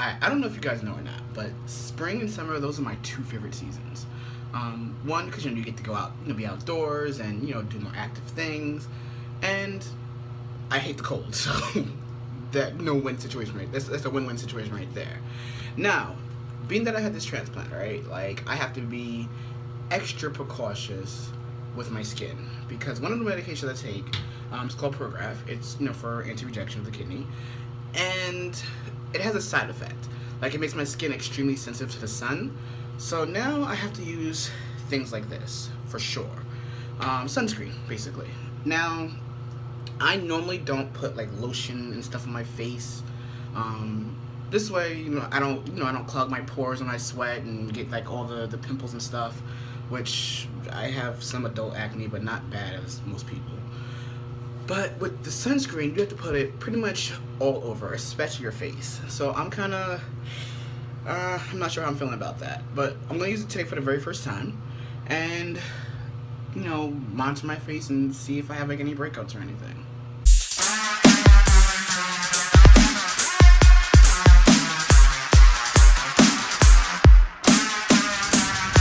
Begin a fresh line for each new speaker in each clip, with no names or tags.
I don't know if you guys know or not, but spring and summer, those are my two favorite seasons. One, because you get to go out, be outdoors and do more active things, and I hate the cold, so that no win situation right. That's a win-win situation right there. Now, being that I had this transplant, right? Like I have to be extra precautious with my skin because one of the medications I take, it's called Prograf. It's for anti-rejection of the kidney, and it has a side effect. Like it makes my skin extremely sensitive to the sun. So now I have to use things like this for sure. Sunscreen, basically. Now, I normally don't put like lotion and stuff on my face. This way, I don't clog my pores when I sweat and get like all the pimples and stuff. Which I have some adult acne, but not bad as most people. But with the sunscreen, you have to put it pretty much all over, especially your face. So I'm not sure how I'm feeling about that. But I'm gonna use it today for the very first time, and monitor my face and see if I have like any breakouts or anything.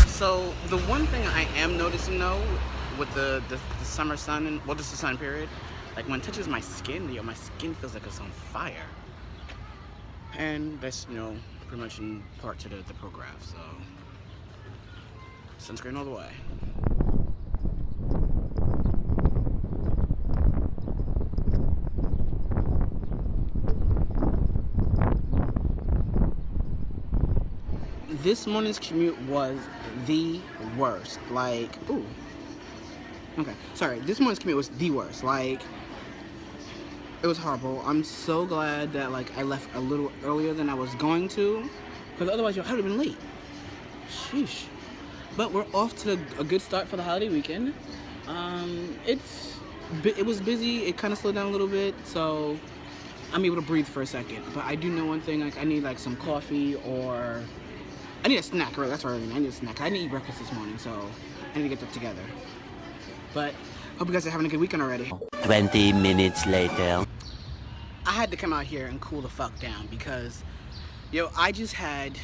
So the one thing I am noticing though, with the summer sun and just the sun period, like when it touches my skin, my skin feels like it's on fire. And that's pretty much in part to the Prograf. So sunscreen all the way. This morning's commute was the worst. Like, ooh. Okay, sorry. This morning's commute was the worst. Like, it was horrible. I'm so glad that like I left a little earlier than I was going to, because otherwise I would have been late. Sheesh. But we're off to a good start for the holiday weekend. It was busy. It kind of slowed down a little bit, so I'm able to breathe for a second. But I do know one thing. Like, I need like some coffee or I need a snack, right? That's what I mean. I need a snack. I didn't eat breakfast this morning, so I need to get that together. But hope you guys are having a good weekend already.
20 minutes later.
I had to come out here and cool the fuck down because, I just had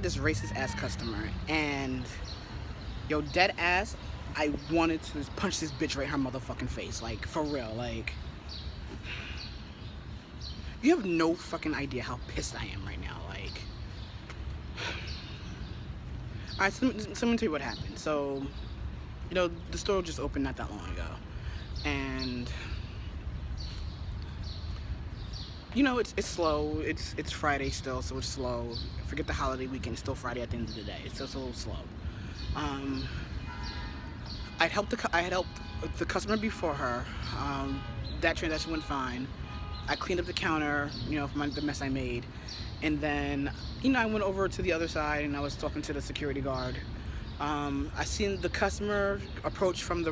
this racist ass customer, and dead ass, I wanted to just punch this bitch right in her motherfucking face, like for real, like. You have no fucking idea how pissed I am right now, like. Alright, so let me tell you what happened. So, the store just opened not that long ago. And, it's slow. It's Friday still, so it's slow. Forget the holiday weekend, it's still Friday at the end of the day. It's just a little slow. I had helped the customer before her. That transaction went fine. I cleaned up the counter, from the mess I made. And then, I went over to the other side and I was talking to the security guard. I seen the customer approach from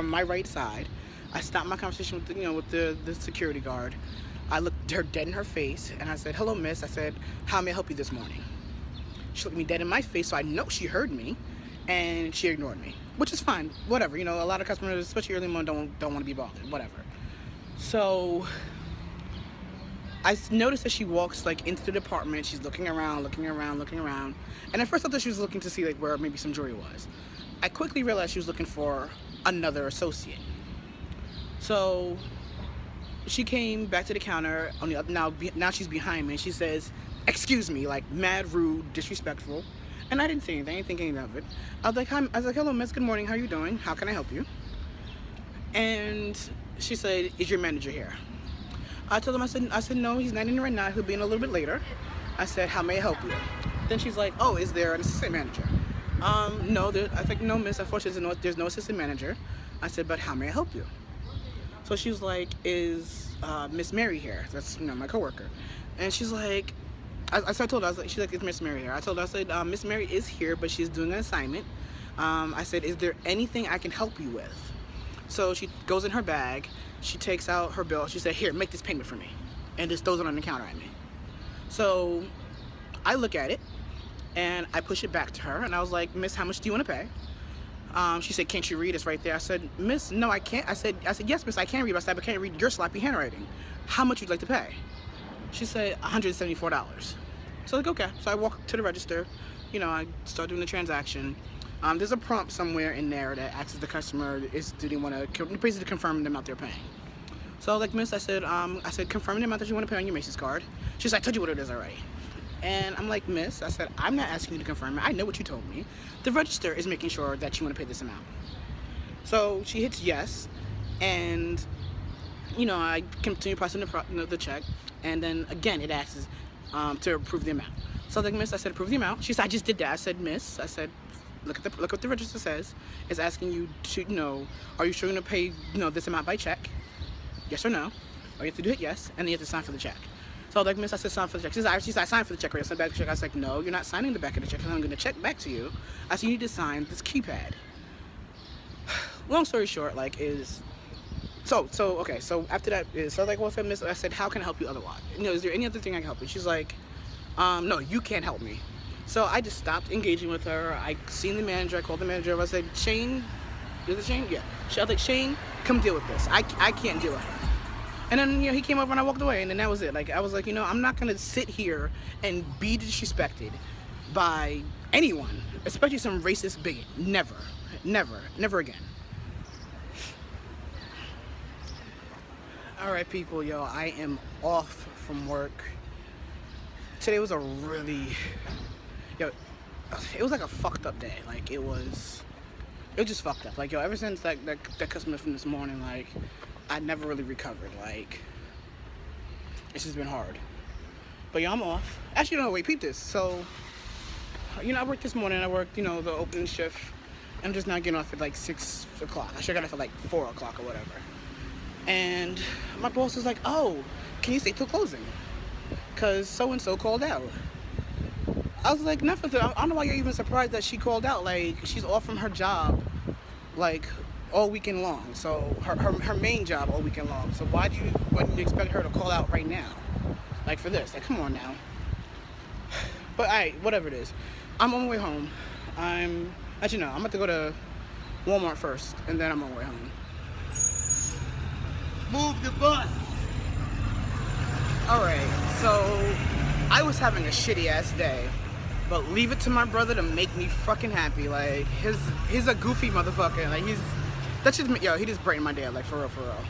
my right side. I stopped my conversation with the security guard. I looked her dead in her face and I said, "Hello, miss." I said, "How may I help you this morning?" She looked me dead in my face, so I know she heard me, and she ignored me, which is fine. Whatever, a lot of customers, especially early in the morning, don't want to be bothered. Whatever. So I noticed that she walks like into the department. She's looking around. And at first I thought she was looking to see like where maybe some jewelry was. I quickly realized she was looking for another associate. So she came back to the counter. Now she's behind me. And she says, "Excuse me," like mad rude, disrespectful. And I didn't say anything. I didn't think anything of it. I was like, "Hello, miss. Good morning. How are you doing? How can I help you?" And she said, "Is your manager here?" I told him, I said, "No, he's not in right now. He'll be in a little bit later." I said, "How may I help you?" Then she's like, "Oh, is there an assistant manager?" No, I think, "No, miss, unfortunately, there's no assistant manager." I said, "But how may I help you?" So she was like, "Is Miss Mary here?" That's, my coworker. And she's like, I told her, she's like, "Is Miss Mary here?" I told her, I said, "Miss Mary is here, but she's doing an assignment." I said, "Is there anything I can help you with?" So she goes in her bag, she takes out her bill, she said, "Here, make this payment for me," and just throws it on the counter at me. So I look at it, and I push it back to her, and I was like, "Miss, how much do you want to pay?" She said, can't you read? It's right there. I said, miss, no, I can't. I said, yes, miss, I can read. I said, but I can't read your sloppy handwriting. How much would you like to pay? She said, $174. So like, okay. So I walk to the register. You know, I start doing the transaction. There's a prompt somewhere in there that asks the customer, do they want to, basically confirm the amount they're paying. So like, miss, I said, confirm the amount that you want to pay on your Macy's card. She's like, I told you what it is already. And I'm like, miss, I said, I'm not asking you to confirm it. I know what you told me. The register is making sure that you want to pay this amount. So she hits yes, and, you know, I continue pressing the check, and then again it asks to approve the amount. So like, miss, I said, approve the amount. She said, I just did that. I said, miss, I said, look what the register says. It's asking you to, you know, are you sure you're going to pay, you know, this amount by check? Yes or no? Or you have to do it yes, and then you have to sign for the check. So like, miss, I said, sign for the check. She said, I signed for the check, right? I sent back the check. I was like, no, you're not signing the back of the check, because I'm going to check back to you. I said, you need to sign this keypad. Long story short, like, okay, so after that, so like, well, miss, I said, how can I help you otherwise? You know, is there any other thing I can help you? She's like, no, you can't help me. So I just stopped engaging with her. I seen the manager, I called the manager, I said, Shane, is it Shane? Yeah. I was like, Shane, come deal with this. I can't deal with her. And then, you know, he came over and I walked away, and then that was it. Like, I was like, you know, I'm not gonna sit here and be disrespected by anyone, especially some racist bigot. Never, never, never again. All right, people, yo, I am off from work. Today was a really, yo, it was like a fucked up day. Like, it was just fucked up. Like, yo, ever since that customer from this morning, like, I never really recovered. Like, it's just been hard. But yeah, I'm off. Actually, no, wait, peep this. So, you know, I worked this morning. I worked, you know, the opening shift. I'm just not getting off at like 6 o'clock. I should have got off at like 4 o'clock or whatever. And my boss was like, oh, can you stay till closing? Because so-and-so called out. I was like, nothing. I don't know why you're even surprised that she called out. Like, she's off from her job, like, all weekend long. So her main job all weekend long. So wouldn't you expect her to call out right now? Like, for this? Like, come on now. But alright, whatever it is. I'm on my way home. As you know, I'm about to go to Walmart first, and then I'm on my way home. Move the bus. Alright, so I was having a shitty ass day, but leave it to my brother to make me fucking happy. Like, he's a goofy motherfucker. Like, he just brightened my day up, like, for real, for real.